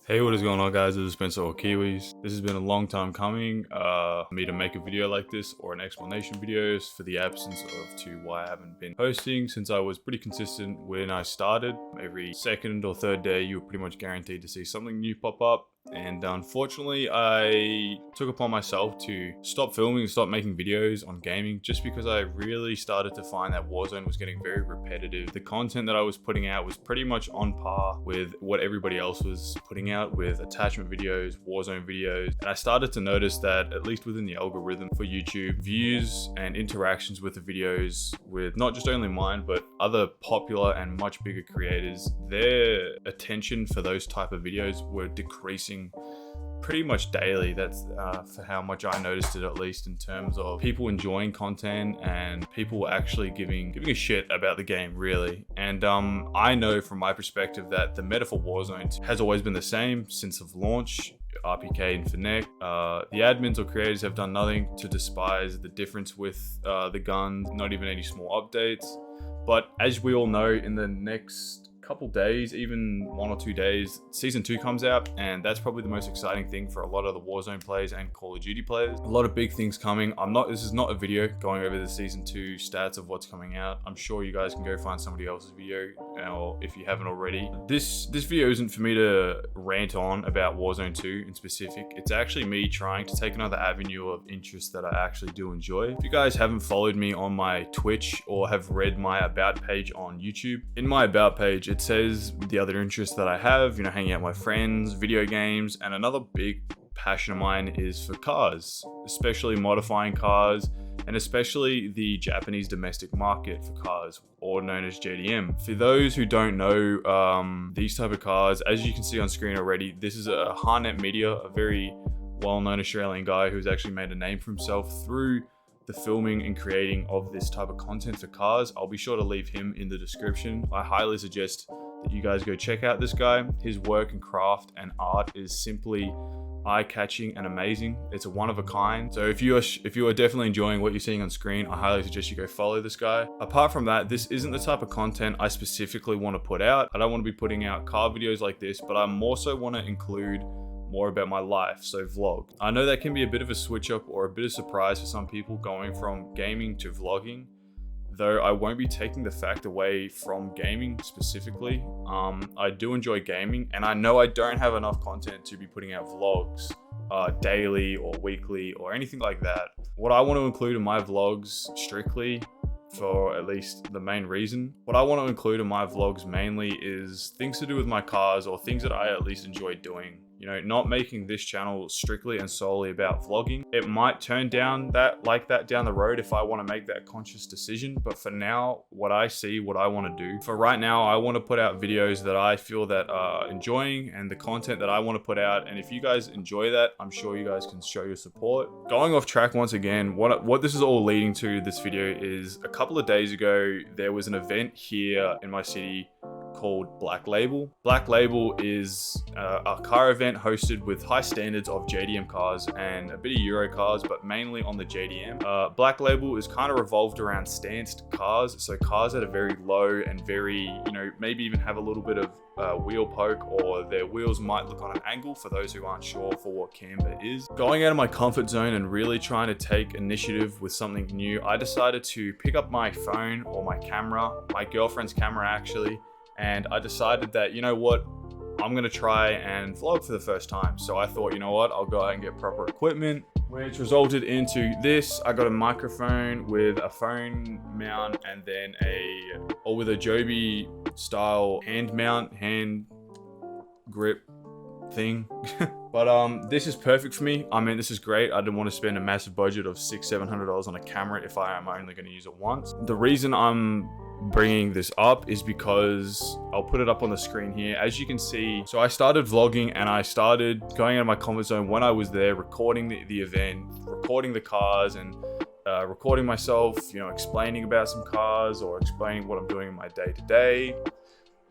Hey, what is going on, guys? This is Spencer or Kiwis. This has been a long time coming for me to make a video like this, or an explanation videos for the absence of why I haven't been posting, since I was pretty consistent when I started. Every second or third day you were pretty much guaranteed to see something new pop up. And unfortunately, I took upon myself to stop filming and stop making videos on gaming, just because I really started to find that Warzone was getting very repetitive. The content that I was putting out was pretty much on par with what everybody else was putting out, with attachment videos, Warzone videos. And I started to notice that, at least within the algorithm for YouTube, views and interactions with the videos, with not just only mine, but other popular and much bigger creators, their attention for those type of videos were decreasing pretty much daily. That's for how much I noticed it, at least in terms of people enjoying content and people actually giving a shit about the game, really. And I know from my perspective that the meta for Warzone has always been the same since of launch. RPK and Fnatic. The admins or creators have done nothing to despise the difference with the guns, not even any small updates. But as we all know, in the next couple days, even 1 or 2 days, season 2 comes out, and that's probably the most exciting thing for a lot of the Warzone players and Call of Duty players. A lot of big things coming. This is not a video going over the season 2 stats of what's coming out. I'm sure you guys can go find somebody else's video, or if you haven't already. This video isn't for me to rant on about Warzone 2 in specific. It's actually me trying to take another avenue of interest that I actually do enjoy. If you guys haven't followed me on my Twitch or have read my about page on YouTube, in my about page it says the other interests that I have, hanging out with my friends, video games, and another big passion of mine is for cars, especially modifying cars, and especially the Japanese domestic market for cars, or known as JDM. For those who don't know, these type of cars, as you can see on screen already, this is a Harnet Media, a very well-known Australian guy who's actually made a name for himself through the filming and creating of this type of content for cars. I'll be sure to leave him in the description. I highly suggest that you guys go check out this guy. His work and craft and art is simply eye-catching and amazing. It's a one of a kind. So if you are definitely enjoying what you're seeing on screen, I highly suggest you go follow this guy. Apart from that, this isn't the type of content I specifically want to put out. I don't want to be putting out car videos like this, but I also want to include more about my life, so vlog. I know that can be a bit of a switch up or a bit of surprise for some people, going from gaming to vlogging, though I won't be taking the fact away from gaming specifically. I do enjoy gaming, and I know I don't have enough content to be putting out vlogs daily or weekly or anything like that. What I want to include in my vlogs, strictly for at least the main reason, what I want to include in my vlogs mainly is things to do with my cars, or things that I at least enjoy doing. Not making this channel strictly and solely about vlogging. It might turn down like that down the road if I want to make that conscious decision. But for now, what I want to do, for right now, I want to put out videos that I feel that are enjoying, and the content that I want to put out. And if you guys enjoy that, I'm sure you guys can show your support. Going off track once again, what this is all leading to, this video, is a couple of days ago, there was an event here in my city called Black Label. Black Label is a car event hosted with high standards of JDM cars and a bit of Euro cars, but mainly on the JDM. Black Label is kind of revolved around stanced cars, so cars that are very low and very, maybe even have a little bit of wheel poke, or their wheels might look on an angle, for those who aren't sure for what camber is. Going out of my comfort zone and really trying to take initiative with something new, I decided to pick up my phone, or my camera, my girlfriend's camera actually, and I decided that, I'm gonna try and vlog for the first time. So I thought, I'll go out and get proper equipment, which resulted into this. I got a microphone with a phone mount, and then with a Joby style hand grip thing. But this is perfect for me. This is great. I didn't want to spend a massive budget of $600-700 on a camera if I am only going to use it once. The reason I'm bringing this up is because I'll put it up on the screen here. As you can see, so I started vlogging, and I started going out of my comfort zone when I was there, recording the event, recording the cars, and recording myself, explaining about some cars, or explaining what I'm doing in my day-to-day.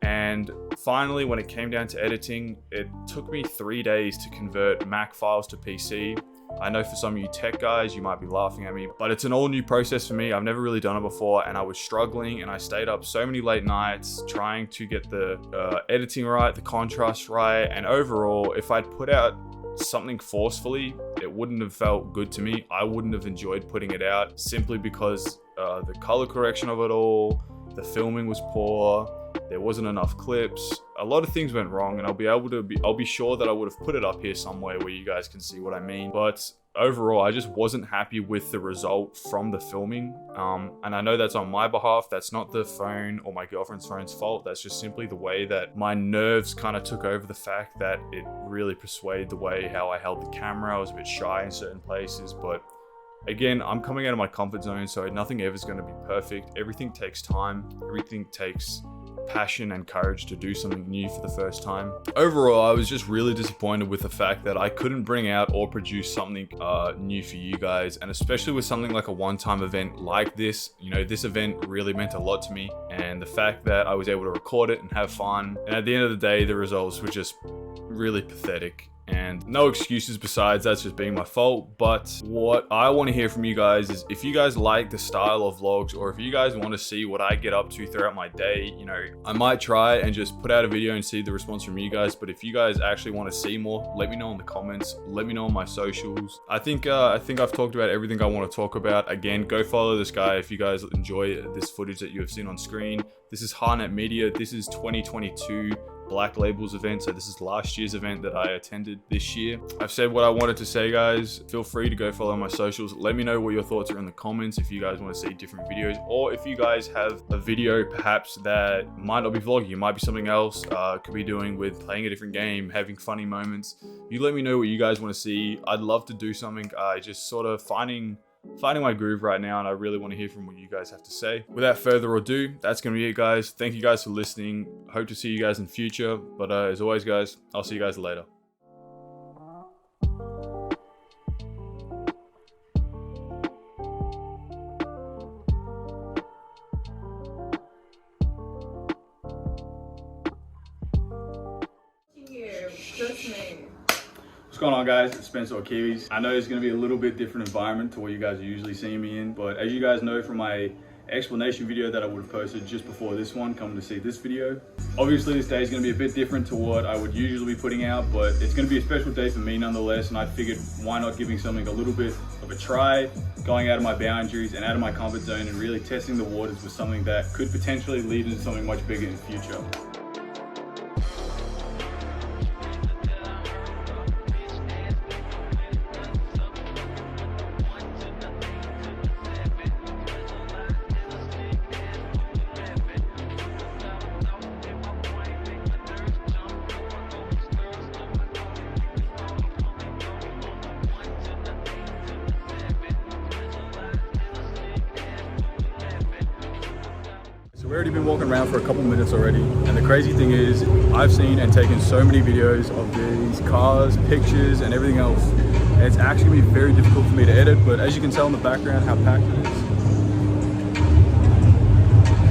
And finally, when it came down to editing, it took me 3 days to convert Mac files to PC, I know for some of you tech guys, you might be laughing at me, but it's an all new process for me. I've never really done it before, and I was struggling, and I stayed up so many late nights trying to get the editing right, the contrast right, and overall, if I'd put out something forcefully, it wouldn't have felt good to me. I wouldn't have enjoyed putting it out simply because the color correction of it all, the filming was poor, there wasn't enough clips, a lot of things went wrong, and I'll be sure that I would have put it up here somewhere where you guys can see what I mean. But overall, I just wasn't happy with the result from the filming, and I know that's on my behalf. That's not the phone or my girlfriend's phone's fault. That's just simply the way that my nerves kind of took over the fact that it really persuaded the way how I held the camera. I was a bit shy in certain places, but again, I'm coming out of my comfort zone, so nothing ever is going to be perfect. Everything takes time. Everything takes passion and courage to do something new for the first time. Overall, I was just really disappointed with the fact that I couldn't bring out or produce something new for you guys, and especially with something like a one-time event like this. You know, this event really meant a lot to me, and the fact that I was able to record it and have fun, and at the end of the day, the results were just really pathetic. And no excuses besides that's just being my fault. But what I want to hear from you guys is if you guys like the style of vlogs, or if you guys want to see what I get up to throughout my day, you know, I might try and just put out a video and see the response from you guys. But if you guys actually want to see more, let me know in the comments, let me know on my socials. I think I've talked about everything I want to talk about. Again, go follow this guy if you guys enjoy this footage that you have seen on screen. This is Harnet Media. This is 2022 Black Labels event, so this is last year's event that I attended this year. I've said what I wanted to say, guys. Feel free to go follow my socials. Let me know what your thoughts are in the comments if you guys want to see different videos, or if you guys have a video perhaps that might not be vlogging, it might be something else, could be doing with playing a different game, having funny moments. You let me know what you guys want to see. I'd love to do something, just sort of finding my groove right now, and I really want to hear from what you guys have to say. Without further ado, that's gonna be it, guys. Thank you guys for listening. Hope to see you guys in future, but as always, guys, I'll see you guys later. What's going on, guys? It's Spencer Kiwis. I know it's going to be a little bit different environment to what you guys are usually seeing me in, but as you guys know from my explanation video that I would have posted just before this one, coming to see this video, obviously this day is going to be a bit different to what I would usually be putting out, but it's going to be a special day for me nonetheless, and I figured why not giving something a little bit of a try, going out of my boundaries and out of my comfort zone and really testing the waters with something that could potentially lead into something much bigger in the future. We've already been walking around for a couple minutes already, and the crazy thing is I've seen and taken so many videos of these cars, pictures and everything else, and it's actually going to be very difficult for me to edit, but as you can tell in the background how packed it is.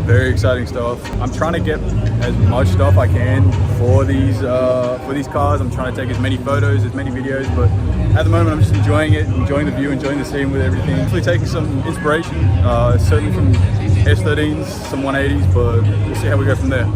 Very exciting stuff. I'm trying to get as much stuff I can for these cars. I'm trying to take as many photos, as many videos, but at the moment I'm just enjoying it, enjoying the view, enjoying the scene with everything. Hopefully taking some inspiration, certainly from S13s, some 180s, but we'll see how we go from there.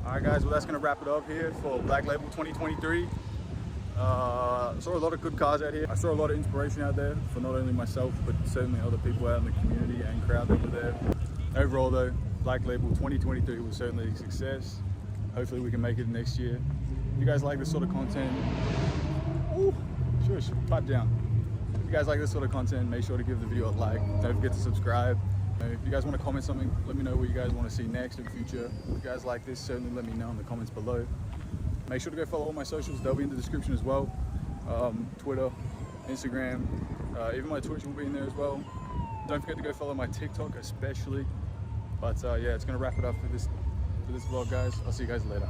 Alright guys, well that's going to wrap it up here for Black Label 2023. I saw a lot of good cars out here. I saw a lot of inspiration out there for not only myself, but certainly other people out in the community and crowd that were there. Overall though, Black Label 2023 was certainly a success. Hopefully we can make it next year. If you guys like this sort of content, pipe down. If you guys like this sort of content, make sure to give the video a like. Don't forget to subscribe. If you guys want to comment something, let me know what you guys want to see next in the future. If you guys like this, certainly let me know in the comments below. Make sure to go follow all my socials, they'll be in the description as well. Twitter, Instagram, even my Twitch will be in there as well. Don't forget to go follow my TikTok especially. But yeah, it's gonna wrap it up for this vlog, guys. I'll see you guys later.